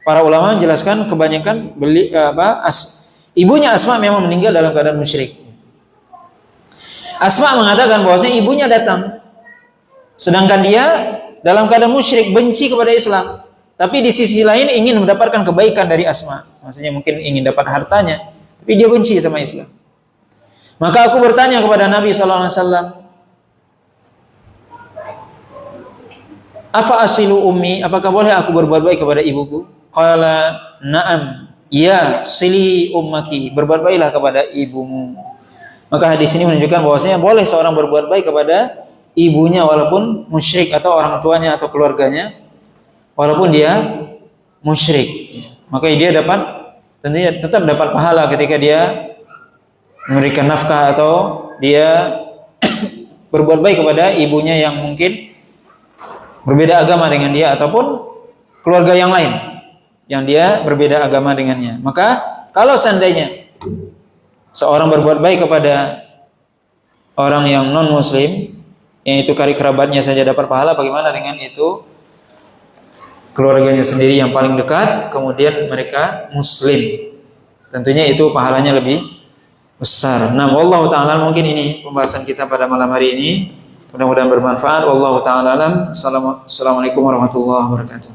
para ulama menjelaskan kebanyakan ibunya Asma memang meninggal dalam keadaan musyrik. Asma mengatakan bahwasanya ibunya datang sedangkan dia dalam keadaan musyrik, benci kepada Islam. Tapi di sisi lain ingin mendapatkan kebaikan dari Asma. Maksudnya mungkin ingin dapat hartanya, tapi dia benci sama Islam. Maka aku bertanya kepada Nabi SAW, "Afa asilu ummi?" Apakah boleh aku berbuat baik kepada ibuku? Qala na'am. Ya, sili ummaki. Berbuat baiklah kepada ibumu. Maka hadis ini menunjukkan bahwasanya boleh seorang berbuat baik kepada ibunya walaupun musyrik, atau orang tuanya atau keluarganya walaupun dia musyrik. Maka dia dapat, tentunya tetap dapat pahala ketika dia memberikan nafkah atau dia berbuat baik kepada ibunya yang mungkin berbeda agama dengan dia, ataupun keluarga yang lain yang dia berbeda agama dengannya. Maka kalau seandainya seorang berbuat baik kepada orang yang non muslim, yang itu karib kerabatnya saja dapat pahala, bagaimana dengan itu keluarganya sendiri yang paling dekat, kemudian mereka muslim? Tentunya itu pahalanya lebih besar. Nah, wallahu ta'ala, mungkin ini pembahasan kita pada malam hari ini. Mudah-mudahan bermanfaat. Wallahu ta'ala alam. Assalamualaikum warahmatullahi wabarakatuh.